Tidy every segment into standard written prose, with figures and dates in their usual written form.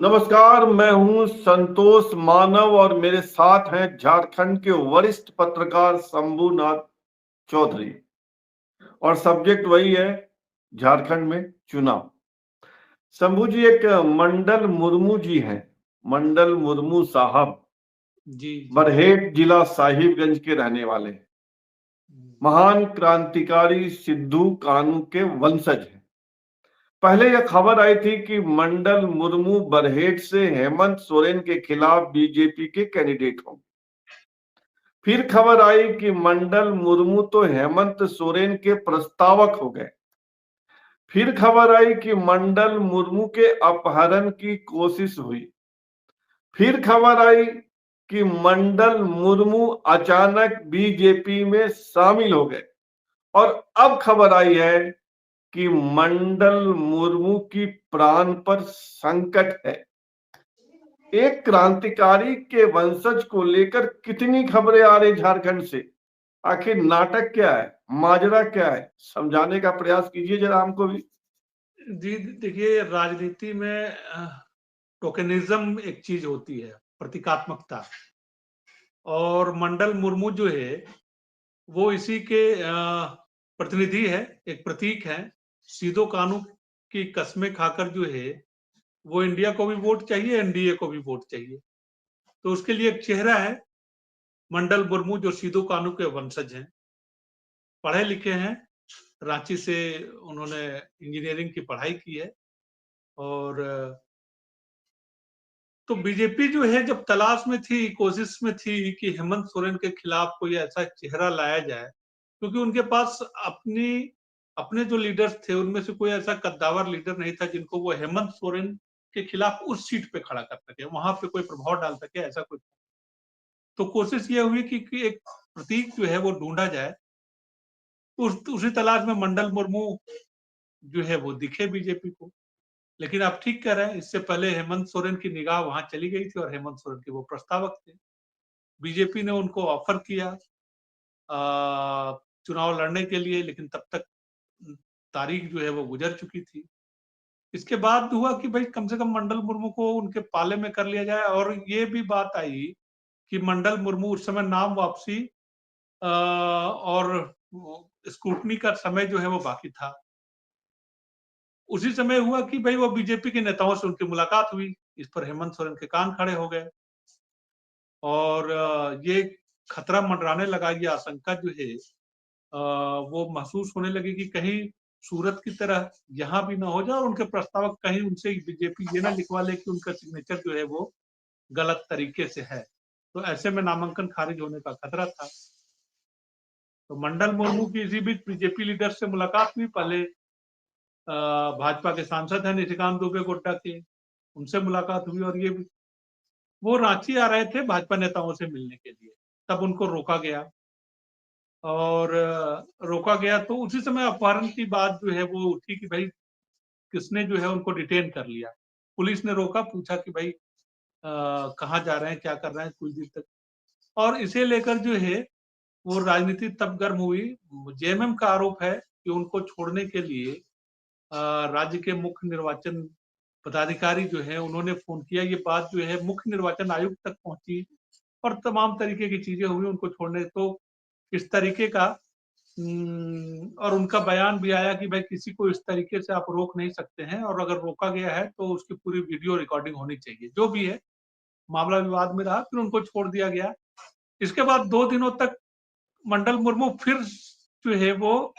नमस्कार, मैं हूं संतोष मानव और मेरे साथ हैं झारखंड के वरिष्ठ पत्रकार शंभूनाथ चौधरी। और सब्जेक्ट वही है, झारखंड में चुनाव। शंभू जी एक मंडल मुर्मू जी हैं, मंडल मुर्मू साहब जी। बरहेट जिला साहिबगंज के रहने वाले हैं। महान क्रांतिकारी सिद्धू कानू के वंशज हैं। पहले यह खबर आई थी कि मंडल मुर्मू बरहेट से हेमंत सोरेन के खिलाफ बीजेपी के कैंडिडेट होंगे। फिर खबर आई कि मंडल मुर्मू तो हेमंत सोरेन के प्रस्तावक हो गए। फिर खबर आई कि मंडल मुर्मू के अपहरण की कोशिश हुई। फिर खबर आई कि मंडल मुर्मू अचानक बीजेपी में शामिल हो गए। और अब खबर आई है कि मंडल मुर्मू की प्राण पर संकट है। एक क्रांतिकारी के वंशज को लेकर कितनी खबरें आ रही झारखंड से। आखिर नाटक क्या है, माजरा क्या है, समझाने का प्रयास कीजिए जरा हमको भी। जी, देखिए राजनीति में टोकेनिज्म एक चीज होती है, प्रतीकात्मकता। और मंडल मुर्मू जो है वो इसी के प्रतिनिधि है, एक प्रतीक है। सीधो कानू की कस्में खाकर जो है वो इंडिया को भी वोट चाहिए, एनडीए को भी वोट चाहिए। तो उसके लिए एक चेहरा है मंडल मुर्मू, जो सीधो कानू के वंशज हैं, पढ़े लिखे हैं। रांची से उन्होंने इंजीनियरिंग की पढ़ाई की है। और तो बीजेपी जो है जब तलाश में थी, कोशिश में थी कि हेमंत सोरेन के खिलाफ कोई ऐसा चेहरा लाया जाए, क्योंकि उनके पास अपने जो लीडर्स थे उनमें से कोई ऐसा कद्दावर लीडर नहीं था जिनको वो हेमंत सोरेन के खिलाफ उस सीट पे खड़ा कर सके, वहां पे कोई प्रभाव डाल सके, ऐसा कोई। तो कोशिश ये हुई कि एक प्रतीक जो है वो ढूंढा जाए। उसी तलाश में मंडल मुर्मू जो है वो दिखे बीजेपी को। लेकिन आप ठीक कह रहे हैं, इससे पहले हेमंत सोरेन की निगाह वहां चली गई थी और हेमंत सोरेन के वो प्रस्तावक थे। बीजेपी ने उनको ऑफर किया चुनाव लड़ने के लिए, लेकिन तब तक तारीख जो है वो गुजर चुकी थी। इसके बाद हुआ कि भाई कम से कम मंडल मुर्मू को उनके पाले में कर लिया जाए। और ये भी बात आई कि मंडल मुर्मू उस समय नाम वापसी और स्क्रूटनी का समय जो है वो बाकी था। उसी समय हुआ कि भाई वो बीजेपी के नेताओं से उनकी मुलाकात हुई। इस पर हेमंत सोरेन के कान खड़े हो गए और ये खतरा मंडराने लगा, ये आशंका जो है वो महसूस होने लगी कि कहीं सूरत की तरह यहाँ भी ना हो जाए और उनके प्रस्तावक कहीं उनसे बीजेपी ये ना लिखवा ले कि उनका सिग्नेचर जो है वो गलत तरीके से है। तो ऐसे में नामांकन खारिज होने का खतरा था। तो मंडल मुर्मू की इसी बीच बीजेपी लीडर से मुलाकात हुई। पहले भाजपा के सांसद हैं निशिकांत दुबे गोड्डा के, उनसे मुलाकात हुई। और ये वो रांची आ रहे थे भाजपा नेताओं से मिलने के लिए, तब उनको रोका गया। और रोका गया तो उसी समय अपहरण की बात जो है वो उठी कि भाई किसने जो है उनको डिटेन कर लिया। पुलिस ने रोका, पूछा कि भाई कहाँ जा रहे हैं, क्या कर रहे हैं, कुछ देर तक। और इसे लेकर जो है वो राजनीति तब गर्म हुई। जेएमएम का आरोप है कि उनको छोड़ने के लिए राज्य के मुख्य निर्वाचन पदाधिकारी जो है उन्होंने फोन किया। ये बात जो है मुख्य निर्वाचन आयुक्त तक पहुंची और तमाम तरीके की चीजें हुई उनको छोड़ने। तो इस तरीके का और उनका बयान भी आया कि भाई किसी को इस तरीके से आप रोक नहीं सकते हैं, और अगर रोका गया है तो उसकी पूरी वीडियो रिकॉर्डिंग होनी चाहिए। जो भी है, मामला विवाद में रहा, फिर उनको छोड़ दिया गया। इसके बाद 2 दिनों तक मंडल मुर्मू फिर जो है वो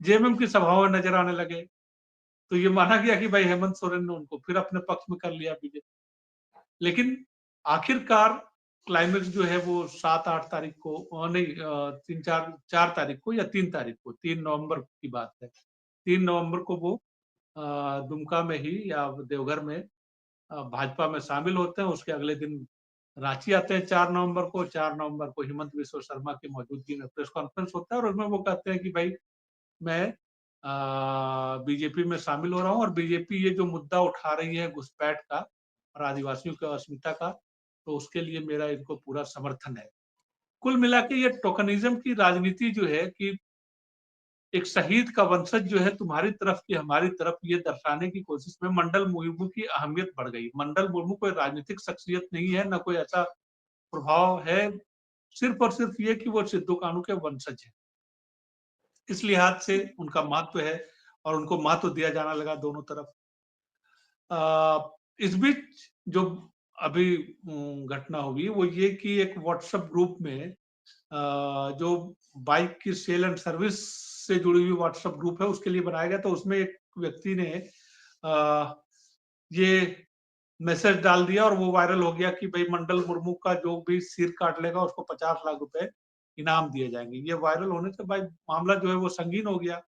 जेएमएम की सभाओं में नजर आने लगे। तो ये माना गया कि भाई हेमंत सोरेन ने उनको फिर अपने पक्ष में कर लिया बीजेपी। लेकिन आखिरकार क्लाइमेक्स जो है वो 7-8 तारीख को नहीं 4 तारीख को या 3 तारीख को, 3 नवंबर की बात है। 3 नवंबर को वो दुमका में ही या देवघर में भाजपा में शामिल होते हैं। उसके अगले दिन रांची आते हैं 4 नवंबर को। 4 नवंबर को हिमंत बिस्वा शर्मा की मौजूदगी में प्रेस कॉन्फ्रेंस होता है और उसमें वो कहते हैं कि भाई मैं बीजेपी में शामिल हो रहा हूँ। और बीजेपी ये जो मुद्दा उठा रही है घुसपैठ का और आदिवासियों की अस्मिता का, तो उसके लिए मेरा इनको पूरा समर्थन है। कुल मिला के ये टोकनिज्म की राजनीति जो है कि एक शहीद का वंशज जो है तुम्हारी तरफ की हमारी तरफ, ये दर्शाने की कोशिश में मंडल मुर्मू की अहमियत बढ़ गई। मंडल मुर्मू कोई राजनीतिक शख्सियत नहीं है, ना कोई ऐसा प्रभाव है, सिर्फ और सिर्फ ये कि वो सिद्धू कान्हू के वंशज है। इस लिहाज से उनका महत्व है और उनको महत्व दिया जाना लगा दोनों तरफ। इस बीच जो अभी घटना हुई वो ये कि एक व्हाट्सएप ग्रुप में जो बाइक की सेल एंड सर्विस से जुड़ी हुई व्हाट्सएप ग्रुप है उसके लिए बनाया गया, तो उसमें एक व्यक्ति ने ये मैसेज डाल दिया और वो वायरल हो गया कि भाई मंडल मुर्मू का जो भी सिर काट लेगा उसको 50 लाख रुपए इनाम दिए जाएंगे। ये वायरल होने से भाई मामला जो है वो संगीन हो गया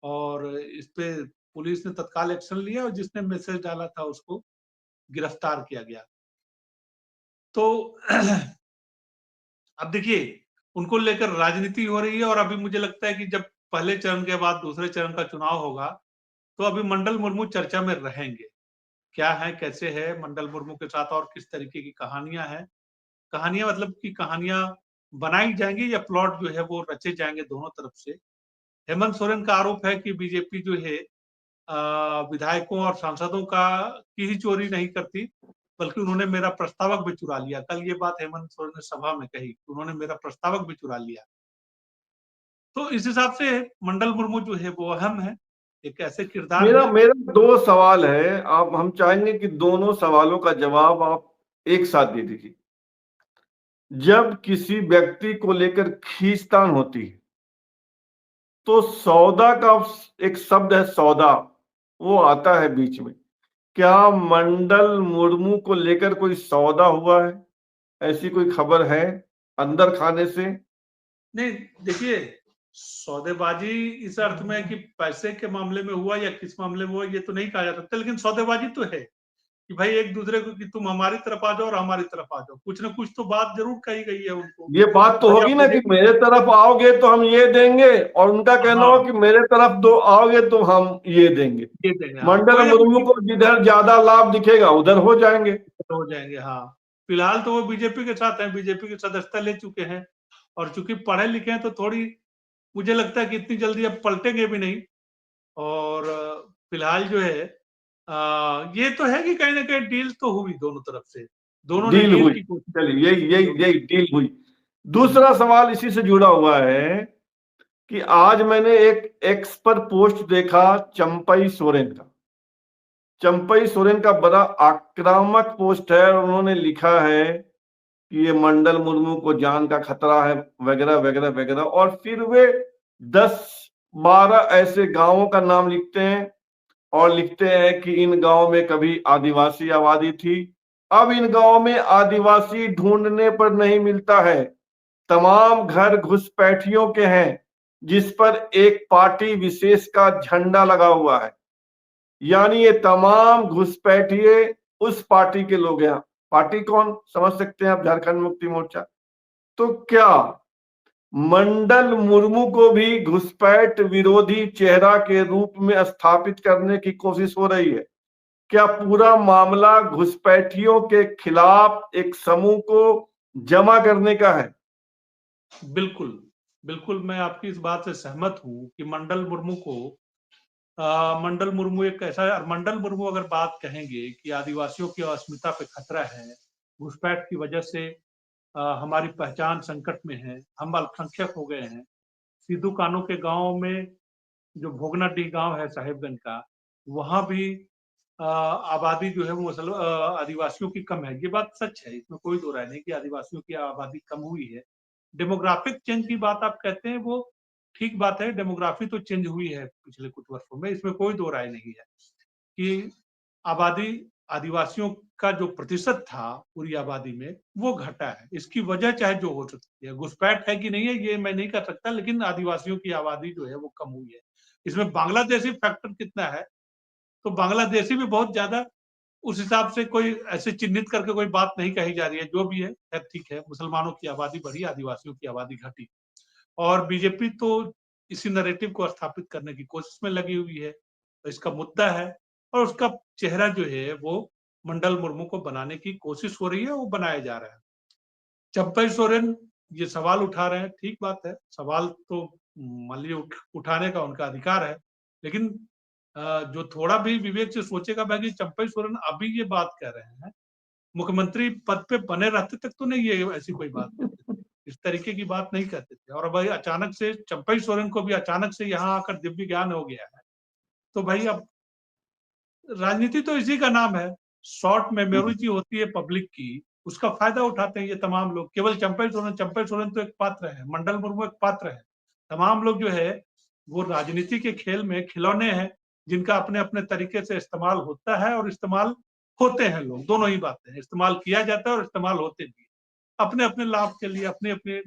और इस पे पुलिस ने तत्काल एक्शन लिया और जिसने मैसेज डाला था उसको गिरफ्तार किया गया। तो अब देखिए उनको लेकर राजनीति हो रही है और अभी मुझे लगता है कि जब पहले चरण के बाद दूसरे चरण का चुनाव होगा तो अभी मंडल मुर्मू चर्चा में रहेंगे। क्या है, कैसे है मंडल मुर्मू के साथ और किस तरीके की कहानियां हैं, कहानियां मतलब कि कहानियां बनाई जाएंगी या प्लॉट जो है वो रचे जाएंगे दोनों तरफ से। हेमंत सोरेन का आरोप है कि बीजेपी जो है विधायकों और सांसदों का की ही चोरी नहीं करती, बल्कि उन्होंने मेरा प्रस्तावक भी चुरा लिया। कल ये बात हेमंत सोरेन ने सभा में कही, उन्होंने मेरा प्रस्तावक भी चुरा लिया। तो इस हिसाब से मंडल मुर्मू जो है वो अहम है, एक ऐसे किरदार मेरा है। मेरा दो सवाल है, आप हम चाहेंगे कि दोनों सवालों का जवाब आप एक साथ दे दीजिए। जब किसी व्यक्ति को लेकर खींचतान होती है तो सौदा का एक शब्द है, सौदा, वो आता है बीच में। क्या मंडल मुर्मू को लेकर कोई सौदा हुआ है? ऐसी कोई खबर है अंदर खाने से? नहीं, देखिए सौदेबाजी इस अर्थ में कि पैसे के मामले में हुआ या किस मामले में हुआ ये तो नहीं कहा जा सकता, लेकिन सौदेबाजी तो है कि भाई एक दूसरे को कि तुम हमारी तरफ आ जाओ और हमारी तरफ आ जाओ, कुछ ना कुछ तो बात जरूर कही गई है उनको। ये बात तो भाई होगी अब ना कि मेरे तरफ आओगे तो हम ये देंगे, और उनका कहना हो हाँ कि मेरे तरफ दो आओगे तो हम ये देंगे। ये देंगे, हाँ मंडल कोई ना मुर्मू कोई को जिधर ज्यादा लाभ दिखेगा उधर हो जाएंगे। हो जाएंगे। हाँ फिलहाल तो वो बीजेपी के साथ हैं, बीजेपी की सदस्यता ले चुके हैं और चूंकि पढ़े लिखे हैं तो थोड़ी मुझे लगता है कि इतनी जल्दी अब पलटेंगे भी नहीं। और फिलहाल जो है ये तो है कि कहीं ना कहीं डील तो हुई दोनों तरफ से, दोनों ने डील डील हुई, की कोशिश चलिए यही की। यही यही डील हुई। दूसरा सवाल इसी से जुड़ा हुआ है कि आज मैंने एक एक्स पर पोस्ट देखा चंपई सोरेन का। चंपई सोरेन का बड़ा आक्रामक पोस्ट है और उन्होंने लिखा है कि ये मंडल मुर्मू को जान का खतरा है, वगैरह वगैरह वगैरह। और फिर वे 10-12 ऐसे गांवों का नाम लिखते हैं और लिखते हैं कि इन गांवों में कभी आदिवासी आबादी थी, अब इन गांवों में आदिवासी ढूंढने पर नहीं मिलता है, तमाम घर घुसपैठियों के हैं जिस पर एक पार्टी विशेष का झंडा लगा हुआ है। यानी ये तमाम घुसपैठिए उस पार्टी के लोग हैं। पार्टी कौन समझ सकते हैं आप? झारखंड मुक्ति मोर्चा। तो क्या मंडल मुर्मू को भी घुसपैठ विरोधी चेहरा के रूप में स्थापित करने की कोशिश हो रही है? क्या पूरा मामला घुसपैठियों के खिलाफ एक समूह को जमा करने का है? बिल्कुल बिल्कुल, मैं आपकी इस बात से सहमत हूं कि मंडल मुर्मू को मंडल मुर्मू एक ऐसा, मंडल मुर्मू अगर बात कहेंगे कि आदिवासियों की अस्मिता पे खतरा है, घुसपैठ की वजह से हमारी पहचान संकट में है, हम अल्पसंख्यक हो गए हैं। सिद्धू कान्हू के गांव में जो भोगनाडीह गांव है साहेबगंज का, वहां भी आबादी जो है वो आदिवासियों की कम है। ये बात सच है, इसमें कोई दो राय नहीं कि आदिवासियों की आबादी कम हुई है। डेमोग्राफिक चेंज की बात आप कहते हैं वो ठीक बात है, डेमोग्राफी तो चेंज हुई है पिछले कुछ वर्षों में, इसमें कोई दो राय नहीं है कि आबादी आदिवासियों का जो प्रतिशत था पूरी आबादी में वो घटा है। इसकी वजह चाहे जो हो सकती है, घुसपैठ है कि नहीं है ये मैं नहीं कर सकता, लेकिन आदिवासियों की आबादी जो है वो कम हुई है। इसमें बांग्लादेशी फैक्टर कितना है, तो बांग्लादेशी भी बहुत ज्यादा, उस हिसाब से कोई ऐसे चिन्हित करके कोई बात नहीं कही जा रही है। जो भी है ठीक है, मुसलमानों की आबादी बढ़ी, आदिवासियों की आबादी घटी, और बीजेपी तो इसी नैरेटिव को स्थापित करने की कोशिश में लगी हुई है। तो इसका मुद्दा है और उसका चेहरा जो है वो मंडल मुर्मू को बनाने की कोशिश हो रही है, वो बनाया जा रहा है। चंपई सोरेन ये सवाल उठा रहे हैं, ठीक बात है, सवाल तो मान लीजिए उठाने का उनका अधिकार है, लेकिन जो थोड़ा भी विवेक से सोचेगा भाई कि चंपई सोरेन अभी ये बात कह रहे हैं, मुख्यमंत्री पद पे बने रहते तक तो नहीं ये ऐसी कोई बात कहते थे, इस तरीके की बात नहीं कहते थे। और भाई अचानक से चंपई सोरेन को भी अचानक से यहाँ आकर दिव्य ज्ञान हो गया है, तो भाई अब राजनीति तो इसी का नाम है, शॉर्ट मेमोरी जो होती है पब्लिक की, उसका फायदा उठाते हैं ये तमाम लोग। केवल चंपई सोरेन तो एक पात्र है, मंडल मुर्मू एक पात्र है। तमाम लोग जो है वो राजनीति के खेल में खिलौने हैं, जिनका अपने अपने तरीके से इस्तेमाल होता है और इस्तेमाल होते हैं लोग, दोनों ही बातें हैं, इस्तेमाल किया जाता है और इस्तेमाल होते भी हैं। अपने अपने लाभ के लिए अपने अपने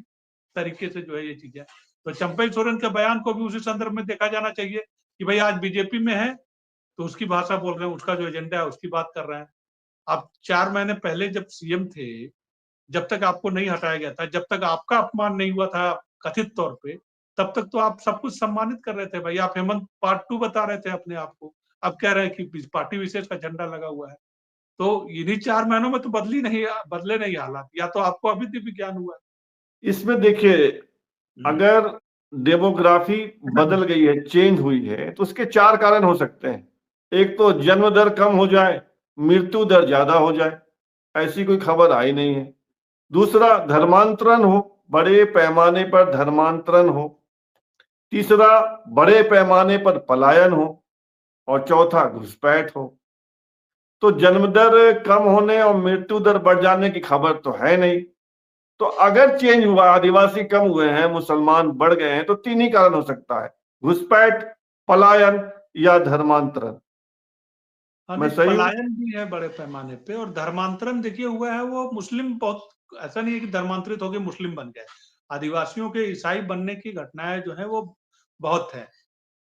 तरीके से जो है ये चीजें। तो चंपई सोरेन के बयान को भी उसी संदर्भ में देखा जाना चाहिए कि भाई आज बीजेपी में है तो उसकी भाषा बोल रहे हैं, उसका जो एजेंडा है उसकी बात कर रहे हैं। आप 4 महीने पहले जब सीएम थे, जब तक आपको नहीं हटाया गया था, जब तक आपका अपमान नहीं हुआ था कथित तौर पे, तब तक तो आप सब कुछ सम्मानित कर रहे थे भाई। आप हेमंत पार्ट 2 बता रहे थे अपने आप को। अब कह रहे हैं कि पार्टी विशेष का झंडा लगा हुआ है। तो इन्हीं 4 महीनों में तो बदले नहीं हालात, या तो आपको अभी दिव्य ज्ञान हुआ है। इसमें देखिए, अगर डेमोग्राफी बदल गई है, चेंज हुई है, तो उसके 4 कारण हो सकते हैं। एक तो जन्म दर कम हो जाए, मृत्यु दर ज्यादा हो जाए, ऐसी कोई खबर आई नहीं है। दूसरा, धर्मांतरण हो, बड़े पैमाने पर धर्मांतरण हो। तीसरा, बड़े पैमाने पर पलायन हो। और चौथा, घुसपैठ हो। तो जन्म दर कम होने और मृत्यु दर बढ़ जाने की खबर तो है नहीं। तो अगर चेंज हुआ, आदिवासी कम हुए हैं, मुसलमान बढ़ गए हैं, तो 3 ही कारण हो सकता है: घुसपैठ, पलायन या धर्मांतरण। मैं सही हूं? पलायन भी है बड़े पैमाने पे, और धर्मांतरण देखिए हुआ है वो मुस्लिम बहुत, ऐसा नहीं है कि धर्मांतरित होकर मुस्लिम बन गए। आदिवासियों के ईसाई बनने की घटनाएं जो है वो बहुत है।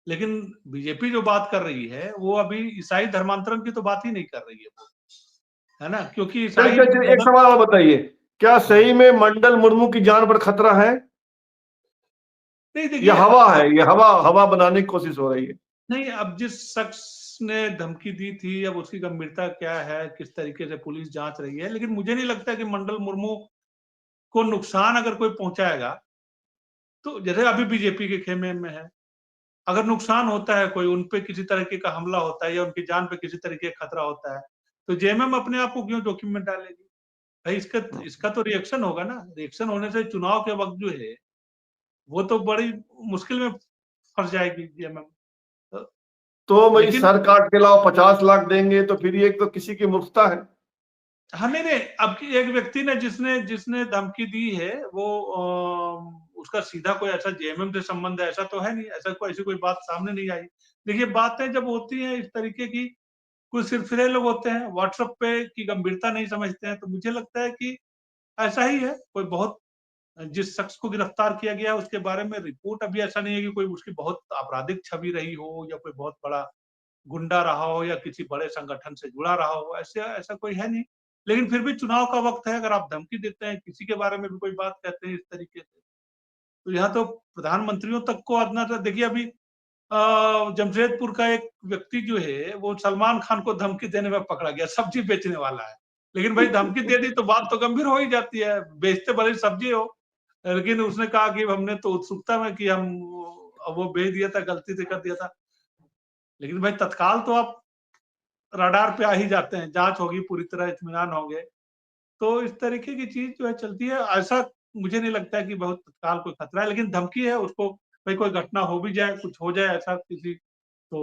लेकिन बीजेपी जो बात कर रही है वो अभी ईसाई धर्मांतरण की तो बात ही नहीं कर रही है वो, है ना, क्योंकि ईसाई एक सवाल और बताइए, क्या सही में मंडल मुर्मू की जान पर खतरा है? नहीं देखिए, ये हवा है, ये हवा बनाने की कोशिश हो रही है। नहीं, अब जिस शख्स ने धमकी दी थी, अब उसकी गंभीरता क्या है, किस तरीके से पुलिस जांच रही है, लेकिन मुझे नहीं लगता कि मंडल मुर्मू को नुकसान अगर कोई पहुंचाएगा, तो जैसे अभी बीजेपी के खेमे में है, अगर नुकसान होता है, कोई उन पे किसी तरीके का हमला होता है या उनकी जान पे किसी तरीके का खतरा होता है, तो जेएमएम अपने आप को क्यों जोखिम में डालेगी? भाई इसका तो रिएक्शन होगा ना। रिएक्शन होने से चुनाव के वक्त जो है वो तो बड़ी मुश्किल में फंस जाएगी जेएमएम। तो भाई लेकिन सर काट के लाओ, 50 लाख देंगे, तो फिर ये तो किसी की मूर्खता है। हाँ, नहीं, अब एक व्यक्ति ने जिसने जिसने धमकी दी है वो उसका सीधा कोई ऐसा जेएमएम से संबंध है ऐसा तो है नहीं, ऐसी कोई बात सामने नहीं आई। देखिए, बातें जब होती हैं इस तरीके की, कुछ सिरफिरे लोग होते हैं व्हाट्सएप पे की गंभीरता नहीं समझते हैं, तो मुझे लगता है कि ऐसा ही है। कोई बहुत, जिस शख्स को गिरफ्तार किया गया है उसके बारे में रिपोर्ट अभी ऐसा नहीं है कि कोई उसकी बहुत आपराधिक छवि रही हो या कोई बहुत बड़ा गुंडा रहा हो या किसी बड़े संगठन से जुड़ा रहा हो, ऐसा कोई है नहीं। लेकिन फिर भी चुनाव का वक्त है, अगर आप धमकी देते हैं, किसी के बारे में भी कोई बात कहते हैं इस तरीके से, तो यहाँ तो प्रधानमंत्रियों तक को अदना था। देखिए अभी जमशेदपुर का एक व्यक्ति जो है वो सलमान खान को धमकी देने में पकड़ा गया, सब्जी बेचने वाला है। लेकिन भाई धमकी दे दी तो बात तो गंभीर हो ही जाती है, बेचते भले ही सब्जी हो। लेकिन उसने कहा कि हमने तो उत्सुकता में कि हम वो बेच दिया था, गलती से कर दिया था। लेकिन भाई तत्काल तो आप रडार पे आ ही जाते हैं, जांच होगी, पूरी तरह इत्मीनान होंगे। तो इस तरीके की चीज जो है चलती है। ऐसा मुझे नहीं लगता है कि बहुत तत्काल कोई खतरा है, लेकिन धमकी है उसको, भाई कोई घटना हो भी जाए, कुछ हो जाए ऐसा किसी, तो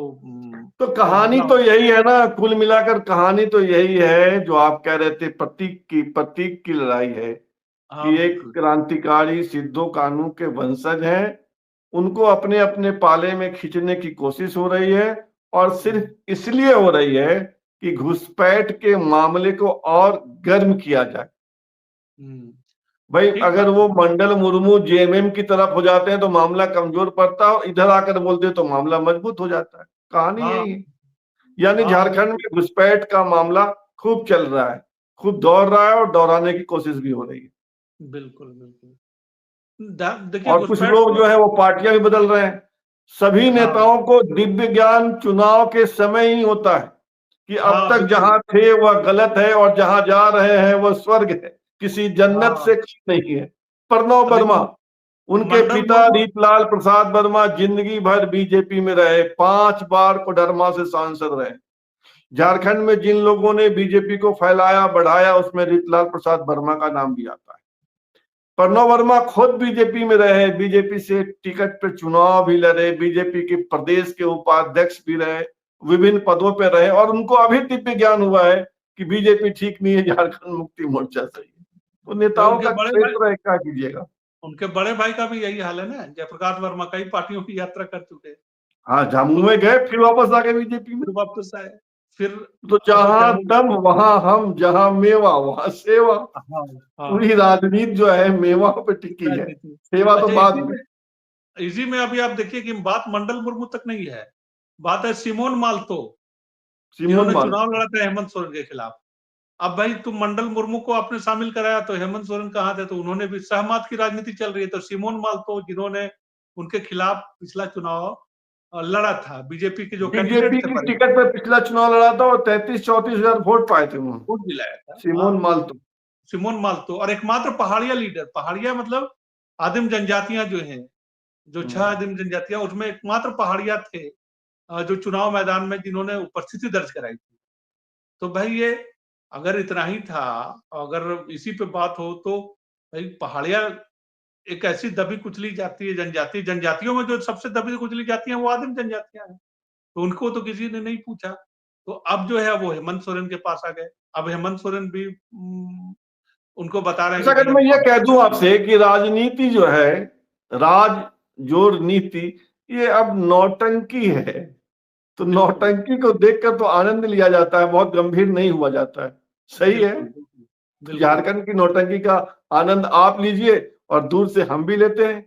तो कोई कहानी हमला तो हो। यही है ना, कुल मिलाकर कहानी तो यही है जो आप कह रहे थे, प्रतीक की लड़ाई है हाँ कि एक बिल्कुल। क्रांतिकारी सिद्धू कान्हू के वंशज हैं, उनको अपने अपने पाले में खींचने की कोशिश हो रही है, और सिर्फ इसलिए हो रही है कि घुसपैठ के मामले को और गर्म किया जाए। भाई ठीक अगर बात वो है। मंडल मुर्मू जेएमएम की तरफ हो जाते हैं तो मामला कमजोर पड़ता है, और इधर आकर बोलते तो मामला मजबूत हो जाता है। कहानी हाँ यही है। यानी हाँ झारखंड में घुसपैठ का मामला खूब चल रहा है, खूब दौड़ रहा है, और दौड़ाने की कोशिश भी हो रही है। बिल्कुल बिल्कुल। देखिए और कुछ घुसपैठ लोग तो, जो है वो पार्टियां भी बदल रहे हैं। सभी हाँ नेताओं को दिव्य ज्ञान चुनाव के समय ही होता है कि अब हाँ तक बिल्कुल। जहां थे वह गलत है, और जहां जा रहे हैं वह स्वर्ग है, किसी जन्नत हाँ से कम नहीं है। प्रणव अब वर्मा, देखिए, उनके मंडल पिता मुर्मू रीतलाल प्रसाद वर्मा जिंदगी भर बीजेपी में रहे, 5 बार कोडरमा से सांसद रहे। झारखंड में जिन लोगों ने बीजेपी को फैलाया बढ़ाया उसमें रीतलाल प्रसाद वर्मा का नाम भी आता है। प्रणव वर्मा खुद बीजेपी में रहे, बीजेपी से टिकट पे चुनाव भी लड़े, बीजेपी के प्रदेश के उपाध्यक्ष भी रहे, विभिन्न पदों पे रहे और उनको अभी दिव्य ज्ञान हुआ है कि बीजेपी ठीक नहीं है, झारखंड मुक्ति मोर्चा सही है। तो नेताओं उनके का बड़े भाई क्षेत्र है, क्या कीजिएगा। उनके बड़े भाई का भी यही हाल है ना, जयप्रकाश वर्मा कई पार्टियों की यात्रा कर चुके हैं, हाँ, जम्मू में गए फिर वापस आ गए बीजेपी में। फिर वापस आए, फिर तो अब जहां जम्मू दम वहां हम, जहां मेवा वहां सेवा। हाँ हाँ पूरी राजनीति जो है मेवा पे टिकी है, राजनीति। सेवा तो अच्छा, बाद में। इसी में अभी आप देखिए कि बात मंडल मुर्मू तक नहीं है, बात है सिमोन मालतो, जिन्होंने माल चुनाव लड़ा था हेमंत सोरेन के खिलाफ। अब भाई तुम मंडल मुर्मू को आपने शामिल कराया तो हेमंत सोरेन कहाँ थे, तो उन्होंने भी सहमत की राजनीति चल रही है। तो सिमोन मालतो जिन्होंने उनके खिलाफ पिछला चुनाव लड़ा था, बीजेपी के जो बीजेपी कैंडिडेट थे, की टिकट पर पिछला चुनाव लड़ा था और 33-34 हजार वोट पाए थे उन्होंने, वोट दिलाया था सिमोन मालतो। सिमोन मालतो, और एकमात्र पहाड़िया लीडर, पहाड़िया मतलब आदिम जनजातियां जो हैं, जो 6 आदिम जनजातियां, उसमें एकमात्र पहाड़िया थे जो चुनाव मैदान में जिन्होंने उपस्थिति दर्ज कराई थी। तो भाई ये अगर इतना ही था, अगर इसी पे बात हो तो भाई पहाड़िया एक ऐसी दबी कुचली जाती है जनजाति, जनजातियों में जो सबसे दबी कुचली जाती है वो आदिम जनजातियां हैं, तो उनको तो किसी ने नहीं पूछा। तो अब जो है वो हेमंत सोरेन के पास आ गए। अब हेमंत सोरेन भी उनको बता रहे हैं अच्छा, कि अगर भाई मैं ये अब कह दूं आपसे कि राजनीति जो है, राज जोड़ नीति, ये अब नौटंकी है। तो नौटंकी को देखकर तो आनंद लिया जाता है, बहुत गंभीर नहीं हुआ जाता है। सही है। बिल्कुल झारखंड की नौटंकी का आनंद आप लीजिए और दूर से हम भी लेते हैं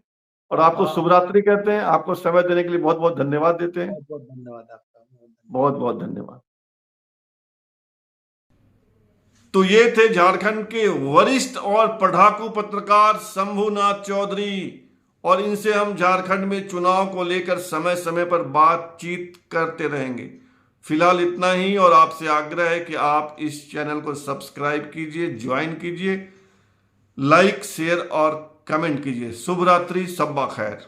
और आपको हाँ, शुभरात्रि कहते हैं। आपको समय देने के लिए बहुत बहुत धन्यवाद देते हैं। बहुत बहुत धन्यवाद आपका, बहुत बहुत धन्यवाद। तो ये थे झारखंड के वरिष्ठ और पढ़ाकू पत्रकार शंभुनाथ चौधरी, और इनसे हम झारखंड में चुनाव को लेकर समय समय पर बातचीत करते रहेंगे। फिलहाल इतना ही, और आपसे आग्रह है कि आप इस चैनल को सब्सक्राइब कीजिए, ज्वाइन कीजिए, लाइक शेयर और कमेंट कीजिए। शुभ रात्रि, सब्बा खैर।